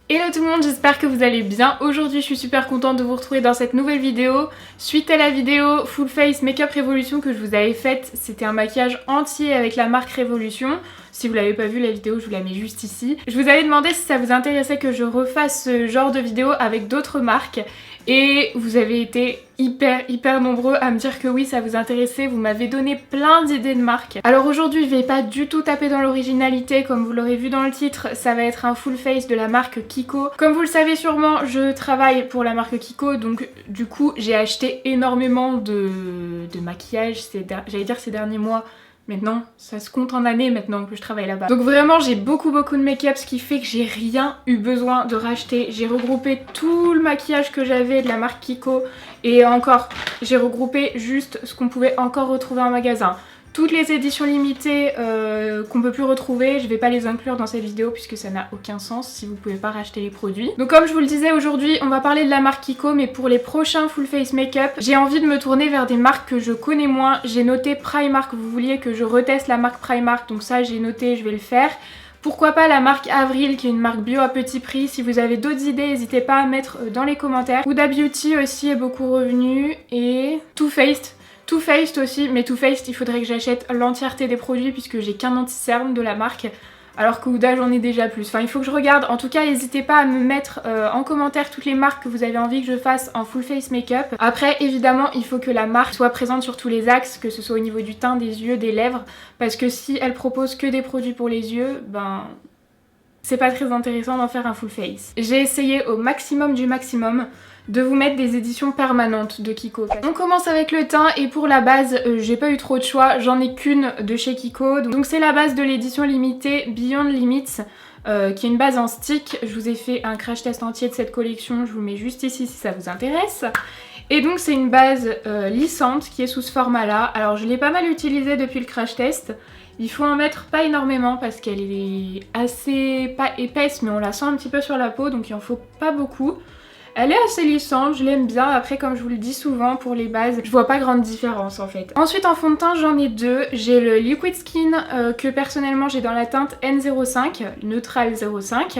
Hello tout le monde, j'espère que vous allez bien. Aujourd'hui je suis super contente de vous retrouver dans cette nouvelle vidéo. Suite à la vidéo Full Face Makeup Révolution que je vous avais faite, c'était un maquillage entier avec la marque Révolution. Si vous l'avez pas vu la vidéo, je vous la mets juste ici. Je vous avais demandé si ça vous intéressait que je refasse ce genre de vidéo avec d'autres marques. Et vous avez été hyper nombreux à me dire que oui, ça vous intéressait, vous m'avez donné plein d'idées de marques. Alors aujourd'hui je vais pas du tout taper dans l'originalité, comme vous l'aurez vu dans le titre, ça va être un full face de la marque Kiko. Comme vous le savez sûrement, je travaille pour la marque Kiko, donc du coup j'ai acheté énormément de maquillage, j'allais dire ces derniers mois. Maintenant, ça se compte en années maintenant que je travaille là-bas. Donc vraiment, j'ai beaucoup de make-up, ce qui fait que j'ai rien eu besoin de racheter. J'ai regroupé tout le maquillage que j'avais de la marque Kiko. Et encore, j'ai regroupé juste ce qu'on pouvait encore retrouver en magasin. Toutes les éditions limitées qu'on peut plus retrouver, je vais pas les inclure dans cette vidéo puisque ça n'a aucun sens si vous pouvez pas racheter les produits. Donc comme je vous le disais aujourd'hui, on va parler de la marque Kiko, mais pour les prochains full face make-up, j'ai envie de me tourner vers des marques que je connais moins. J'ai noté Primark, vous vouliez que je reteste la marque Primark, donc ça j'ai noté, je vais le faire. Pourquoi pas la marque Avril, qui est une marque bio à petit prix. Si vous avez d'autres idées, n'hésitez pas à mettre dans les commentaires. Huda Beauty aussi est beaucoup revenu, et Too Faced aussi, mais Too Faced il faudrait que j'achète l'entièreté des produits puisque j'ai qu'un anti-cerne de la marque, alors que Huda j'en ai déjà plus. Enfin il faut que je regarde, en tout cas n'hésitez pas à me mettre en commentaire toutes les marques que vous avez envie que je fasse en full face make-up. Après évidemment il faut que la marque soit présente sur tous les axes, que ce soit au niveau du teint, des yeux, des lèvres, parce que si elle propose que des produits pour les yeux, ben c'est pas très intéressant d'en faire un full face. J'ai essayé au maximum du maximum de vous mettre des éditions permanentes de Kiko. On commence avec le teint et pour la base, j'ai pas eu trop de choix, j'en ai qu'une de chez Kiko. Donc c'est la base de l'édition limitée Beyond Limits, qui est une base en stick. Je vous ai fait un crash test entier de cette collection, je vous mets juste ici si ça vous intéresse. Et donc c'est une base lissante qui est sous ce format là. Alors je l'ai pas mal utilisée depuis le crash test. Il faut en mettre pas énormément parce qu'elle est assez, pas épaisse, mais on la sent un petit peu sur la peau, donc il en faut pas beaucoup. Elle est assez lissante, je l'aime bien. Après, comme je vous le dis souvent, pour les bases, je vois pas grande différence en fait. Ensuite, en fond de teint, j'en ai deux. J'ai le Liquid Skin que personnellement j'ai dans la teinte N05, Neutral 05.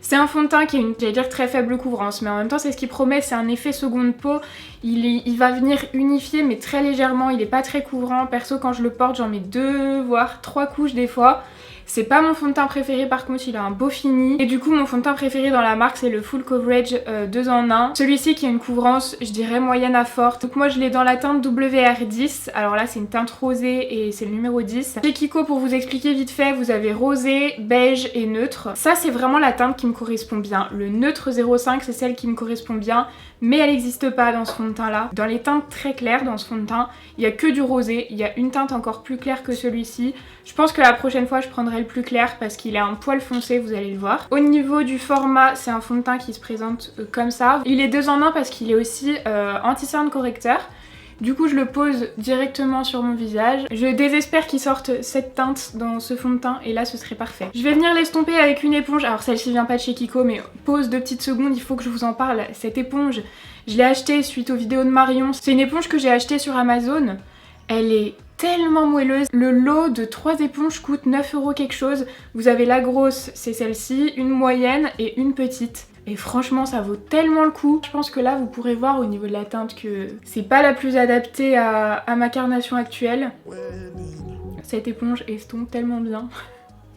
C'est un fond de teint qui a une, j'allais dire, très faible couvrance, mais en même temps c'est ce qu'il promet, c'est un effet seconde peau. Il va venir unifier mais très légèrement, il est pas très couvrant. Perso quand je le porte j'en mets 2 voire 3 couches des fois. C'est pas mon fond de teint préféré, par contre il a un beau fini. Et du coup mon fond de teint préféré dans la marque c'est le Full Coverage 2 en 1. Celui-ci qui a une couvrance je dirais moyenne à forte. Donc moi je l'ai dans la teinte WR10. Alors là c'est une teinte rosée et c'est le numéro 10. Chez Kiko, pour vous expliquer vite fait, vous avez rosé, beige et neutre. Ça c'est vraiment la teinte qui me correspond bien. Le neutre 05 c'est celle qui me correspond bien, mais elle n'existe pas dans ce fond de teint là. Dans les teintes très claires dans ce fond de teint, il n'y a que du rosé. Il y a une teinte encore plus claire que celui-ci. Je pense que la prochaine fois je prendrai le plus clair parce qu'il est un poil foncé, vous allez le voir. Au niveau du format, c'est un fond de teint qui se présente comme ça. Il est 2 en 1 parce qu'il est aussi anti-cerne correcteur. Du coup je le pose directement sur mon visage. Je désespère qu'il sorte cette teinte dans ce fond de teint et là ce serait parfait. Je vais venir l'estomper avec une éponge. Alors celle-ci vient pas de chez Kiko, mais pause 2 petites secondes, il faut que je vous en parle. Cette éponge, je l'ai achetée suite aux vidéos de Marion. C'est une éponge que j'ai achetée sur Amazon. Elle est tellement moelleuse. Le lot de 3 éponges coûte 9 € quelque chose. Vous avez la grosse, c'est celle-ci, une moyenne et une petite. Et franchement ça vaut tellement le coup. Je pense que là vous pourrez voir au niveau de la teinte que c'est pas la plus adaptée à ma carnation actuelle. Cette éponge estompe tellement bien.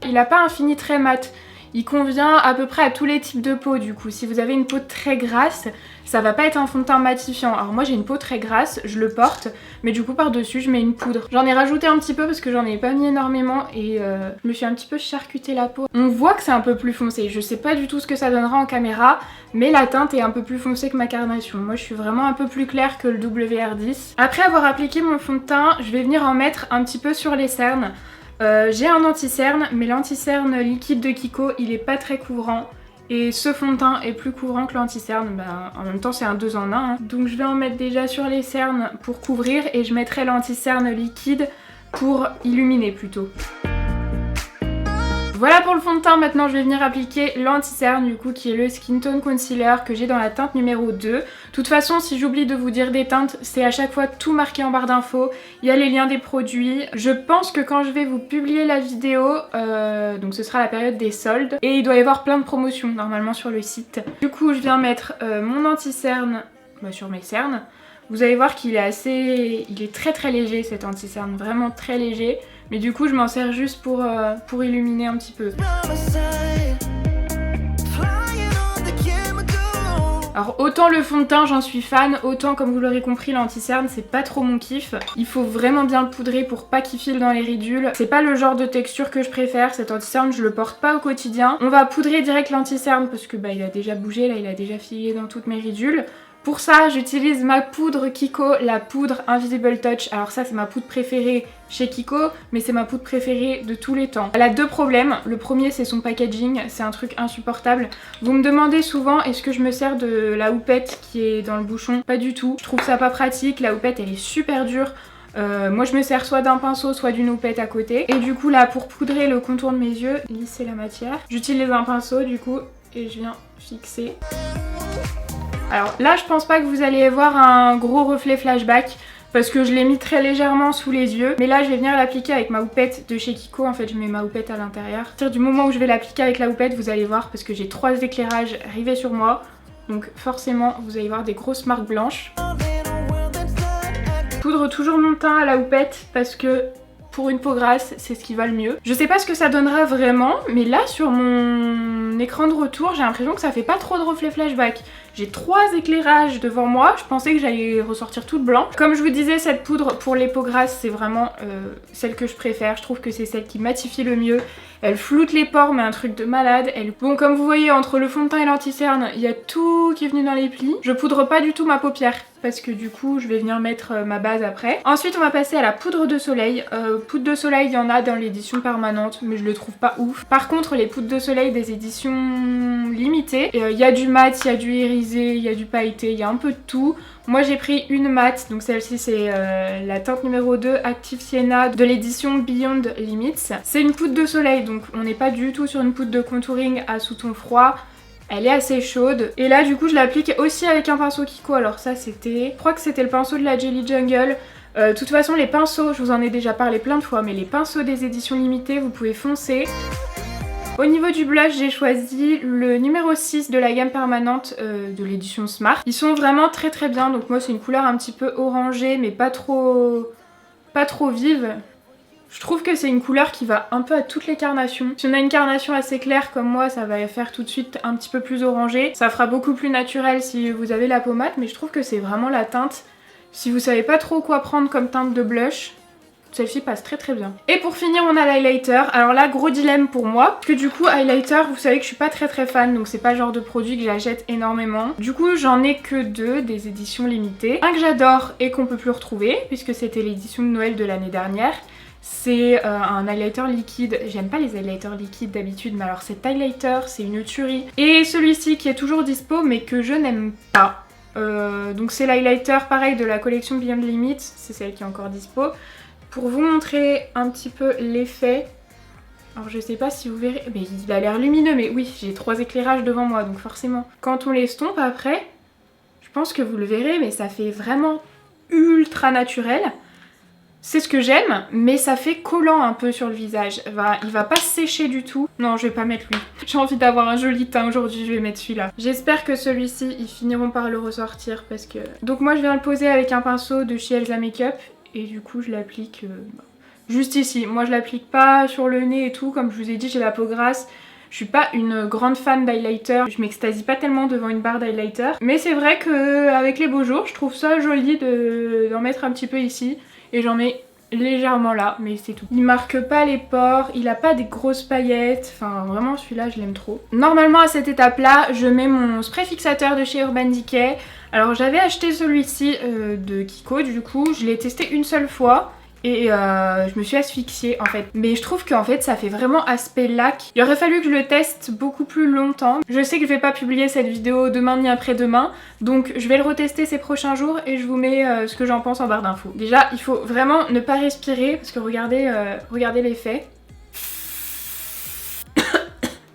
Il a pas un fini très mat. Il convient à peu près à tous les types de peau du coup. Si vous avez une peau très grasse, ça va pas être un fond de teint matifiant. Alors moi j'ai une peau très grasse, je le porte, mais du coup par dessus je mets une poudre. J'en ai rajouté un petit peu parce que j'en ai pas mis énormément et je me suis un petit peu charcuté la peau. On voit que c'est un peu plus foncé, je sais pas du tout ce que ça donnera en caméra, mais la teinte est un peu plus foncée que ma carnation. Moi je suis vraiment un peu plus claire que le WR10. Après avoir appliqué mon fond de teint, je vais venir en mettre un petit peu sur les cernes. J'ai un anti-cerne, mais l'anti-cerne liquide de Kiko, il est pas très couvrant. Et ce fond de teint est plus couvrant que l'anti-cerne, ben, en même temps c'est un 2 en 1. Hein. Donc je vais en mettre déjà sur les cernes pour couvrir et je mettrai l'anti-cerne liquide pour illuminer plutôt. Voilà pour le fond de teint. Maintenant je vais venir appliquer l'anti-cerne du coup qui est le Skin Tone Concealer que j'ai dans la teinte numéro 2. De toute façon si j'oublie de vous dire des teintes, c'est à chaque fois tout marqué en barre d'infos. Il y a les liens des produits. Je pense que quand je vais vous publier la vidéo, donc ce sera la période des soldes. Et il doit y avoir plein de promotions normalement sur le site. Du coup je viens mettre mon anti-cerne sur mes cernes. Vous allez voir qu'il est assez... il est très léger cet anti-cerne, vraiment très léger. Mais du coup je m'en sers juste pour illuminer un petit peu. Alors autant le fond de teint j'en suis fan, autant comme vous l'aurez compris l'anti-cerne c'est pas trop mon kiff. Il faut vraiment bien le poudrer pour pas qu'il file dans les ridules. C'est pas le genre de texture que je préfère, cet anti-cerne je le porte pas au quotidien. On va poudrer direct l'anti-cerne parce que il a déjà bougé, là il a déjà filé dans toutes mes ridules. Pour ça, j'utilise ma poudre Kiko, la poudre Invisible Touch. Alors ça, c'est ma poudre préférée chez Kiko, mais c'est ma poudre préférée de tous les temps. Elle a deux problèmes. Le premier, c'est son packaging, c'est un truc insupportable. Vous me demandez souvent, est-ce que je me sers de la houppette qui est dans le bouchon? Pas du tout. Je trouve ça pas pratique. La houppette, elle est super dure. Moi je me sers soit d'un pinceau soit d'une houppette à côté. Et du coup là pour poudrer le contour de mes yeux, lisser la matière, j'utilise un pinceau du coup et je viens fixer. Alors là je pense pas que vous allez voir un gros reflet flashback parce que je l'ai mis très légèrement sous les yeux. Mais là je vais venir l'appliquer avec ma houppette de chez Kiko. En fait je mets ma houppette à l'intérieur. À partir du moment où je vais l'appliquer avec la houppette vous allez voir parce que j'ai 3 éclairages rivés sur moi. Donc forcément vous allez voir des grosses marques blanches. Je poudre toujours mon teint à la houppette parce que pour une peau grasse, c'est ce qui va le mieux. Je sais pas ce que ça donnera vraiment, mais là sur mon écran de retour, j'ai l'impression que ça fait pas trop de reflets flashback. J'ai 3 éclairages devant moi, je pensais que j'allais ressortir toute blanc. Comme je vous disais, cette poudre pour les peaux grasses, c'est vraiment celle que je préfère. Je trouve que c'est celle qui matifie le mieux. Elle floute les pores, mais un truc de malade. Bon, comme vous voyez, entre le fond de teint et l'anti-cerne, il y a tout qui est venu dans les plis. Je poudre pas du tout ma paupière, parce que du coup, je vais venir mettre ma base après. Ensuite, on va passer à la poudre de soleil. Poudre de soleil, il y en a dans l'édition permanente, mais je le trouve pas ouf. Par contre, les poudres de soleil des éditions limitées, il y a du mat, il y a du irisé, il y a du pailleté, il y a un peu de tout. Moi j'ai pris une mat, donc celle-ci c'est la teinte numéro 2 Active Sienna de l'édition Beyond Limits. C'est une poudre de soleil, donc on n'est pas du tout sur une poudre de contouring à sous-ton froid. Elle est assez chaude. Et là du coup je l'applique aussi avec un pinceau Kiko. Alors ça c'était... Je crois que c'était le pinceau de la Jelly Jungle. De toute façon les pinceaux, je vous en ai déjà parlé plein de fois, mais les pinceaux des éditions limitées, vous pouvez foncer. Au niveau du blush, j'ai choisi le numéro 6 de la gamme permanente de l'édition Smart. Ils sont vraiment très bien, donc moi c'est une couleur un petit peu orangée mais pas trop vive. Je trouve que c'est une couleur qui va un peu à toutes les carnations. Si on a une carnation assez claire comme moi, ça va faire tout de suite un petit peu plus orangé. Ça fera beaucoup plus naturel si vous avez la peau mate, mais je trouve que c'est vraiment la teinte. Si vous savez pas trop quoi prendre comme teinte de blush, celle-ci passe très bien. Et pour finir, on a l'highlighter. Alors là, gros dilemme pour moi, parce que du coup, highlighter, vous savez que je suis pas très fan, donc c'est pas le genre de produit que j'achète énormément. Du coup, j'en ai que 2 des éditions limitées. Un que j'adore et qu'on peut plus retrouver, puisque c'était l'édition de Noël de l'année dernière. C'est un highlighter liquide. J'aime pas les highlighters liquides d'habitude, mais alors cet highlighter, c'est une tuerie. Et celui-ci qui est toujours dispo, mais que je n'aime pas. Donc c'est l'highlighter pareil de la collection Beyond Limits, c'est celle qui est encore dispo. Pour vous montrer un petit peu l'effet, alors je sais pas si vous verrez, mais il a l'air lumineux, mais oui, j'ai 3 éclairages devant moi, donc forcément. Quand on l'estompe après, je pense que vous le verrez, mais ça fait vraiment ultra naturel. C'est ce que j'aime, mais ça fait collant un peu sur le visage. Il va pas sécher du tout. Non, je vais pas mettre lui. J'ai envie d'avoir un joli teint aujourd'hui, je vais mettre celui-là. J'espère que celui-ci, ils finiront par le ressortir parce que... Donc moi, je viens le poser avec un pinceau de chez Elsa Makeup. Et du coup je l'applique juste ici. Moi je l'applique pas sur le nez et tout. Comme je vous ai dit, j'ai la peau grasse. Je suis pas une grande fan d'highlighter. Je m'extasie pas tellement devant une barre d'highlighter. Mais c'est vrai qu'avec les beaux jours, je trouve ça joli d'en mettre un petit peu ici. Et j'en mets légèrement là, mais c'est tout. Il marque pas les pores, il a pas des grosses paillettes. Enfin vraiment celui-là je l'aime trop. Normalement à cette étape là, je mets mon spray fixateur de chez Urban Decay. Alors j'avais acheté celui-ci de Kiko, du coup je l'ai testé une seule fois et je me suis asphyxiée en fait. Mais je trouve qu'en fait ça fait vraiment aspect lac. Il aurait fallu que je le teste beaucoup plus longtemps. Je sais que je vais pas publier cette vidéo demain ni après-demain, donc je vais le retester ces prochains jours et je vous mets ce que j'en pense en barre d'infos. Déjà il faut vraiment ne pas respirer parce que regardez l'effet.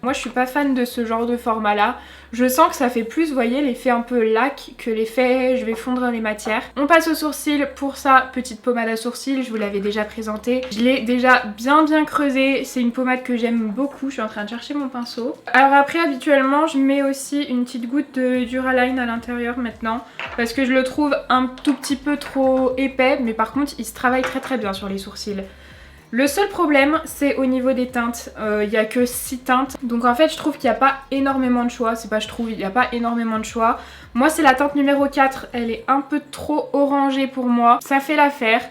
Moi je suis pas fan de ce genre de format là. Je sens que ça fait plus, vous voyez, l'effet un peu lac que l'effet je vais fondre les matières. On passe aux sourcils. Pour ça, petite pommade à sourcils, je vous l'avais déjà présentée. Je l'ai déjà bien creusée. C'est une pommade que j'aime beaucoup. Je suis en train de chercher mon pinceau. Alors après, habituellement, je mets aussi une petite goutte de Duraline à l'intérieur maintenant. Parce que je le trouve un tout petit peu trop épais. Mais par contre, il se travaille très bien sur les sourcils. Le seul problème, c'est au niveau des teintes. Il n'y a que 6 teintes. Donc en fait, je trouve qu'il n'y a pas énormément de choix. C'est pas je trouve, il n'y a pas énormément de choix. Moi, c'est la teinte numéro 4. Elle est un peu trop orangée pour moi. Ça fait l'affaire.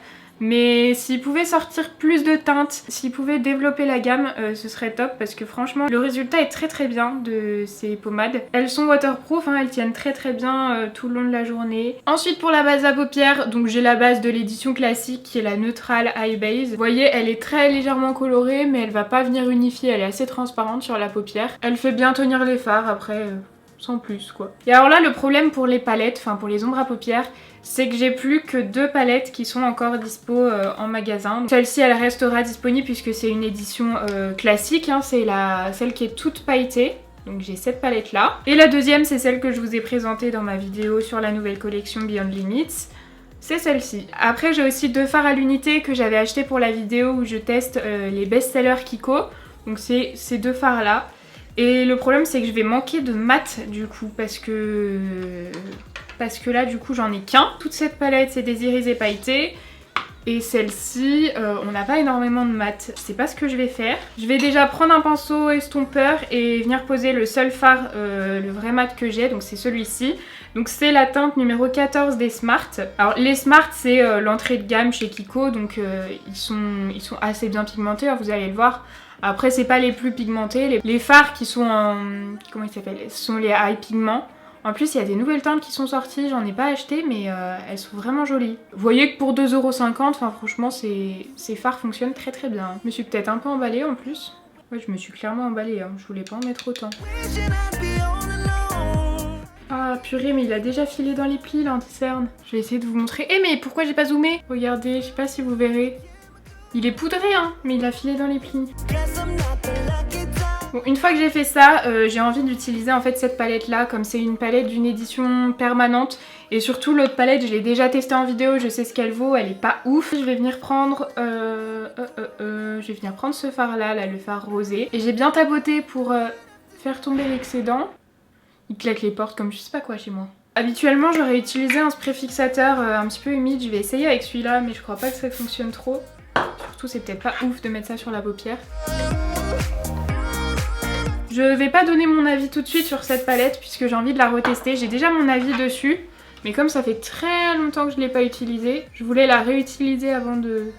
Mais s'ils pouvaient sortir plus de teintes, s'ils pouvaient développer la gamme, ce serait top parce que franchement le résultat est très bien de ces pommades. Elles sont waterproof, hein, elles tiennent très bien tout le long de la journée. Ensuite pour la base à paupières, donc j'ai la base de l'édition classique qui est la Neutral Eye Base. Vous voyez, elle est très légèrement colorée mais elle va pas venir unifier, elle est assez transparente sur la paupière. Elle fait bien tenir les fards après... sans plus quoi. Et alors là le problème pour les palettes, enfin pour les ombres à paupières, c'est que j'ai plus que 2 palettes qui sont encore dispo en magasin. Celle-ci elle restera disponible puisque c'est une édition classique, hein, c'est celle qui est toute pailletée. Donc j'ai cette palette là. Et la deuxième c'est celle que je vous ai présentée dans ma vidéo sur la nouvelle collection Beyond Limits. C'est celle-ci. Après j'ai aussi 2 fards à l'unité que j'avais acheté pour la vidéo où je teste les best-sellers Kiko. Donc c'est ces 2 fards là. Et le problème c'est que je vais manquer de mat du coup parce que là du coup j'en ai qu'un. Toute cette palette c'est des iris pailletés. Et celle-ci, on n'a pas énormément de mat. Je sais pas ce que je vais faire. Je vais déjà prendre un pinceau estompeur et venir poser le seul fard, le vrai mat que j'ai. Donc c'est celui-ci. Donc c'est la teinte numéro 14 des Smart. Alors les Smart c'est l'entrée de gamme chez Kiko. Donc ils sont assez bien pigmentés, hein, vous allez le voir. Après c'est pas les plus pigmentés. Les fards qui sont en... comment ils s'appellent? Ce sont les high pigments. En plus il y a des nouvelles teintes qui sont sorties, j'en ai pas acheté mais elles sont vraiment jolies. Vous voyez que pour 2,50€, enfin franchement ces fards fonctionnent très bien. Je me suis peut-être un peu emballée en plus. Ouais je me suis clairement emballée, hein. Je voulais pas en mettre autant. Ah purée mais il a déjà filé dans les plis l'anti-cerne. Je vais essayer de vous montrer. Eh mais pourquoi j'ai pas zoomé? Regardez, je sais pas si vous verrez. Il est poudré hein, mais il a filé dans les plis. Bon, une fois que j'ai fait ça, j'ai envie d'utiliser en fait cette palette là, comme c'est une palette d'une édition permanente. Et surtout l'autre palette, je l'ai déjà testée en vidéo, je sais ce qu'elle vaut, elle est pas ouf. Je vais venir prendre ce fard là, le fard rosé. Et j'ai bien tapoté pour faire tomber l'excédent. Il claque les portes comme je sais pas quoi chez moi. Habituellement j'aurais utilisé un spray fixateur un petit peu humide, je vais essayer avec celui-là mais je crois pas que ça fonctionne trop. Surtout c'est peut-être pas ouf de mettre ça sur la paupière. Je vais pas donner mon avis tout de suite sur cette palette puisque j'ai envie de la retester. J'ai déjà mon avis dessus, mais comme ça fait très longtemps que je l'ai pas utilisée, je voulais la réutiliser avant de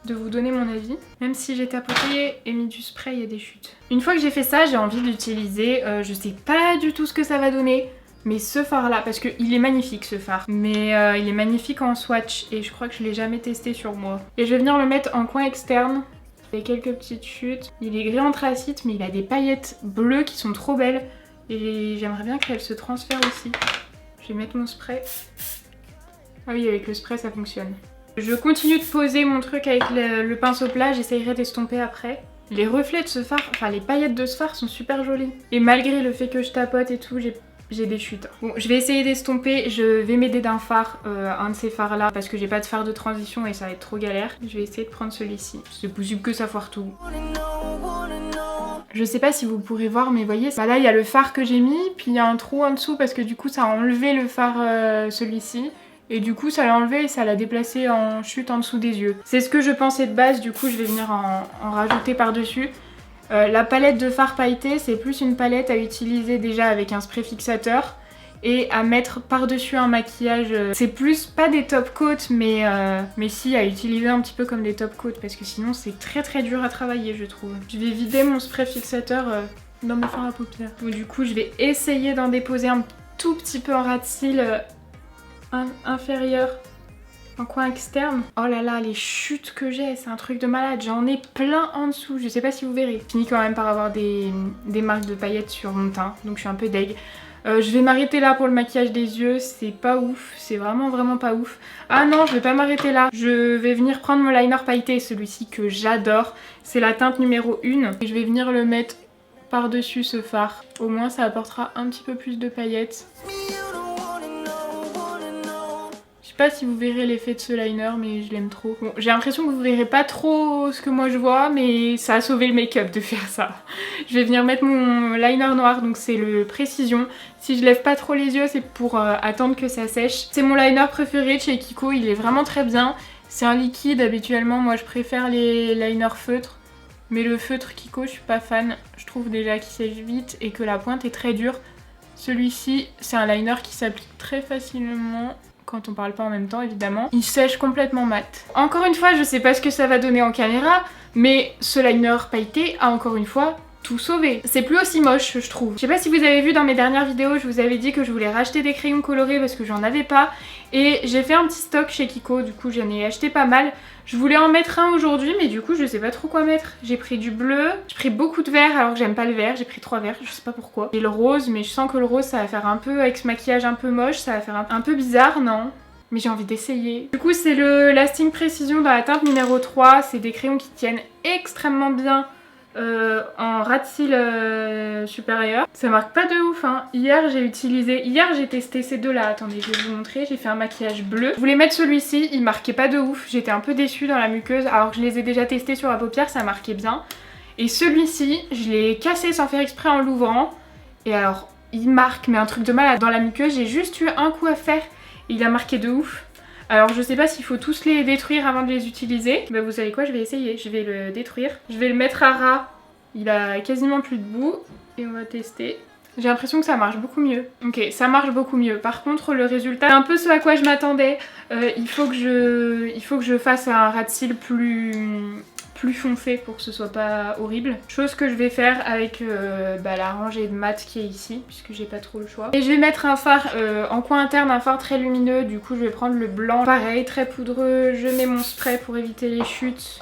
vous donner mon avis. Même si j'ai tapoté et mis du spray, il y a des chutes. Une fois que j'ai fait ça, j'ai envie d'utiliser, je sais pas du tout ce que ça va donner, mais ce fard là, parce qu'il est magnifique ce fard, mais il est magnifique en swatch et je crois que je l'ai jamais testé sur moi. Et je vais venir le mettre en coin externe. Il y a quelques petites chutes. Il est gris anthracite mais il a des paillettes bleues qui sont trop belles. Et j'aimerais bien qu'elles se transfèrent aussi. Je vais mettre mon spray. Ah oui, avec le spray ça fonctionne. Je continue de poser mon truc avec le pinceau plat. J'essayerai d'estomper après. Les reflets de ce fard, enfin les paillettes de ce fard sont super jolies. Et malgré le fait que je tapote et tout, j'ai des chutes. Bon, je vais essayer d'estomper, je vais m'aider d'un fard, un de ces fards là, parce que j'ai pas de fard de transition et ça va être trop galère. Je vais essayer de prendre celui-ci. C'est possible que ça foire tout. Je sais pas si vous pourrez voir, mais voyez, bah là il y a le fard que j'ai mis, puis il y a un trou en dessous parce que du coup ça a enlevé le fard celui-ci. Et du coup ça l'a enlevé et ça l'a déplacé en chute en dessous des yeux. C'est ce que je pensais de base, du coup je vais venir en rajouter par-dessus. La palette de fard pailleté, c'est plus une palette à utiliser déjà avec un spray fixateur et à mettre par-dessus un maquillage. C'est plus pas des top coats mais si à utiliser un petit peu comme des top coats parce que sinon c'est très dur à travailler je trouve. Je vais vider mon spray fixateur dans mes fards à paupières. Donc du coup je vais essayer d'en déposer un tout petit peu en ras de cils inférieur. En coin externe. Oh là là, les chutes que j'ai, c'est un truc de malade. J'en ai plein en dessous, je sais pas si vous verrez. Je finis quand même par avoir des marques de paillettes sur mon teint, donc je suis un peu deg. Je vais m'arrêter là pour le maquillage des yeux, c'est pas ouf, c'est vraiment pas ouf. Ah non, je vais pas m'arrêter là. Je vais venir prendre mon liner pailleté, celui-ci que j'adore. C'est la teinte numéro 1. Et je vais venir le mettre par-dessus ce fard. Au moins ça apportera un petit peu plus de paillettes. Je sais pas si vous verrez l'effet de ce liner, mais je l'aime trop. Bon, j'ai l'impression que vous verrez pas trop ce que moi je vois, mais ça a sauvé le make-up de faire ça. Je vais venir mettre mon liner noir, donc c'est le Précision. Si je lève pas trop les yeux, c'est pour attendre que ça sèche. C'est mon liner préféré de chez Kiko, il est vraiment très bien. C'est un liquide, habituellement moi je préfère les liners feutres. Mais le feutre Kiko, je suis pas fan. Je trouve déjà qu'il sèche vite et que la pointe est très dure. Celui-ci, c'est un liner qui s'applique très facilement. Quand on parle pas en même temps évidemment. Il sèche complètement mat. Encore une fois, je sais pas ce que ça va donner en caméra, mais ce liner pailleté a encore une fois tout sauvé. C'est plus aussi moche, je trouve. Je sais pas si vous avez vu dans mes dernières vidéos, je vous avais dit que je voulais racheter des crayons colorés parce que j'en avais pas. Et j'ai fait un petit stock chez Kiko, du coup j'en ai acheté pas mal. Je voulais en mettre un aujourd'hui, mais du coup je sais pas trop quoi mettre. J'ai pris du bleu, j'ai pris beaucoup de vert alors que j'aime pas le vert, j'ai pris 3 verts, je sais pas pourquoi. Et le rose, mais je sens que le rose ça va faire un peu, avec ce maquillage un peu moche, ça va faire un peu bizarre, non? Mais j'ai envie d'essayer. Du coup c'est le Lasting Précision dans la teinte numéro 3, c'est des crayons qui tiennent extrêmement bien en ras de cils supérieur. Ça marque pas de ouf hein. Hier j'ai testé ces deux là, attendez je vais vous montrer, j'ai fait un maquillage bleu. Je voulais mettre celui-ci, il marquait pas de ouf, j'étais un peu déçue dans la muqueuse alors que je les ai déjà testés sur la paupière, ça marquait bien. Et celui-ci, je l'ai cassé sans faire exprès en l'ouvrant. Et alors il marque mais un truc de malade. Dans la muqueuse j'ai juste eu un coup à faire et il a marqué de ouf. Alors je sais pas s'il faut tous les détruire avant de les utiliser. Bah vous savez quoi, je vais essayer, je vais le détruire. Je vais le mettre à ras, il a quasiment plus de bout. Et on va tester. J'ai l'impression que ça marche beaucoup mieux. Ok, ça marche beaucoup mieux. Par contre le résultat, c'est un peu ce à quoi je m'attendais. Il faut que je fasse un ras de cils plus foncé pour que ce soit pas horrible. Chose que je vais faire avec la rangée de mat qui est ici, puisque j'ai pas trop le choix. Et je vais mettre un fard en coin interne, un fard très lumineux, du coup je vais prendre le blanc. Pareil, très poudreux, je mets mon spray pour éviter les chutes.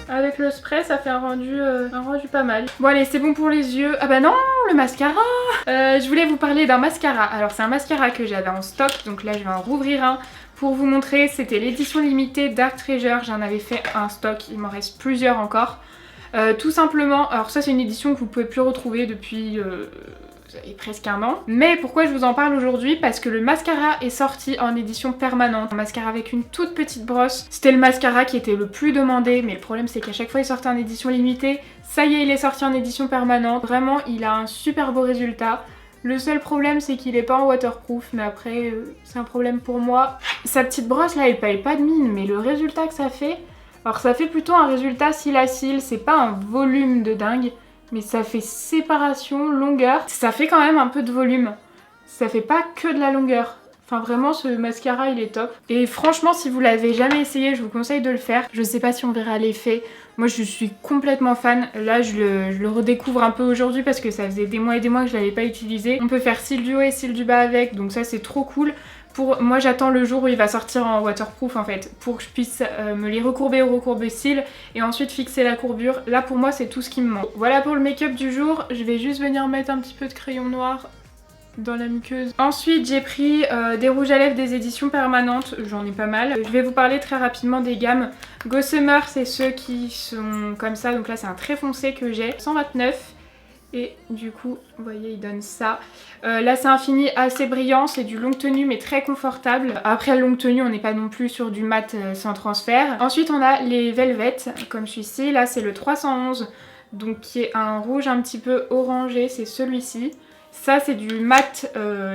Avec le spray ça fait un rendu pas mal. Bon allez c'est bon pour les yeux. Ah bah non le mascara. Je voulais vous parler d'un mascara. Alors c'est un mascara que j'avais en stock, donc là je vais en rouvrir un pour vous montrer. C'était l'édition limitée Dark Treasure, j'en avais fait un stock, il m'en reste plusieurs encore. Tout simplement, alors ça c'est une édition que vous pouvez plus retrouver depuis presque un an. Mais pourquoi je vous en parle aujourd'hui? Parce que le mascara est sorti en édition permanente. Un mascara avec une toute petite brosse. C'était le mascara qui était le plus demandé, mais le problème c'est qu'à chaque fois il sortait en édition limitée. Ça y est, il est sorti en édition permanente. Vraiment, il a un super beau résultat. Le seul problème c'est qu'il est pas en waterproof, mais après c'est un problème pour moi. Sa petite brosse là elle paye pas de mine, mais le résultat que ça fait, alors ça fait plutôt un résultat cil à cil, c'est pas un volume de dingue, mais ça fait séparation, longueur, ça fait quand même un peu de volume. Ça fait pas que de la longueur. Enfin vraiment ce mascara il est top. Et franchement si vous l'avez jamais essayé je vous conseille de le faire. Je sais pas si on verra l'effet. Moi je suis complètement fan. Là je le redécouvre un peu aujourd'hui parce que ça faisait des mois et des mois que je l'avais pas utilisé. On peut faire cils du haut et cils du bas avec, donc ça c'est trop cool. Moi j'attends le jour où il va sortir en waterproof en fait, pour que je puisse me les recourber au recourbe-cils et ensuite fixer la courbure. Là pour moi c'est tout ce qui me manque. Voilà pour le make-up du jour. Je vais juste venir mettre un petit peu de crayon noir dans la muqueuse. Ensuite j'ai pris des rouges à lèvres des éditions permanentes, j'en ai pas mal. Je vais vous parler très rapidement des gammes. Gossamer c'est ceux qui sont comme ça, donc là c'est un très foncé que j'ai, 129. Et du coup, vous voyez, il donne ça. Là, c'est un fini assez brillant, c'est du longue tenue mais très confortable. Après la longue tenue, on n'est pas non plus sur du mat sans transfert. Ensuite, on a les Velvet, comme celui-ci. Là, c'est le 311, donc qui est un rouge un petit peu orangé, c'est celui-ci. Ça, c'est du mat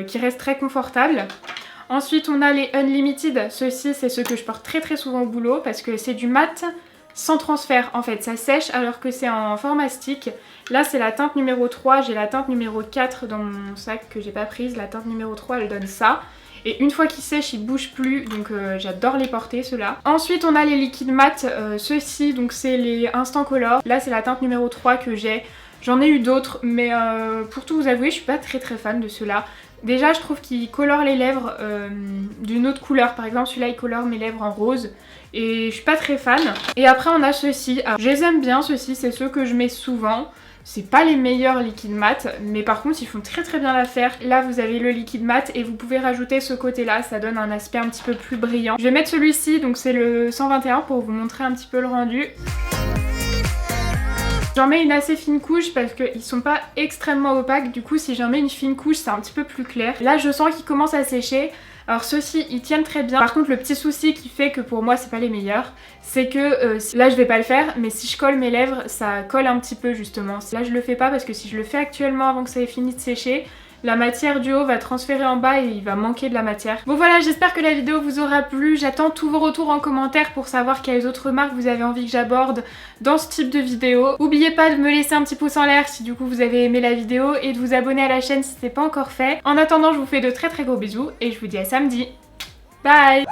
qui reste très confortable. Ensuite, on a les Unlimited. Ceux-ci, c'est ceux que je porte très très souvent au boulot parce que c'est du mat sans transfert. En fait, ça sèche alors que c'est en format stick. Là, c'est la teinte numéro 3. J'ai la teinte numéro 4 dans mon sac que j'ai pas prise. La teinte numéro 3, elle donne ça. Et une fois qu'ils sèchent, ils bougent plus. Donc, j'adore les porter, ceux-là. Ensuite, on a les liquides mat. Ceux-ci, donc c'est les Instant Color. Là, c'est la teinte numéro 3 que j'ai. J'en ai eu d'autres, mais pour tout vous avouer, je suis pas très très fan de ceux-là. Déjà, je trouve qu'ils colorent les lèvres d'une autre couleur. Par exemple, celui-là, il colore mes lèvres en rose. Et je suis pas très fan. Et après, on a ceux-ci. Alors, je les aime bien, ceux-ci. C'est ceux que je mets souvent. C'est pas les meilleurs liquides mat, mais par contre, ils font très très bien l'affaire. Là, vous avez le liquide mat et vous pouvez rajouter ce côté-là. Ça donne un aspect un petit peu plus brillant. Je vais mettre celui-ci, donc c'est le 121 pour vous montrer un petit peu le rendu. J'en mets une assez fine couche parce qu'ils sont pas extrêmement opaques, du coup si j'en mets une fine couche c'est un petit peu plus clair. Là je sens qu'ils commencent à sécher. Alors ceux-ci ils tiennent très bien. Par contre le petit souci qui fait que pour moi c'est pas les meilleurs, c'est que là je vais pas le faire, mais si je colle mes lèvres ça colle un petit peu justement. Là je le fais pas parce que si je le fais actuellement avant que ça ait fini de sécher, la matière du haut va transférer en bas et il va manquer de la matière. Bon voilà, j'espère que la vidéo vous aura plu. J'attends tous vos retours en commentaire pour savoir quelles autres marques vous avez envie que j'aborde dans ce type de vidéo. N'oubliez pas de me laisser un petit pouce en l'air si du coup vous avez aimé la vidéo et de vous abonner à la chaîne si ce n'est pas encore fait. En attendant, je vous fais de très gros bisous et je vous dis à samedi. Bye!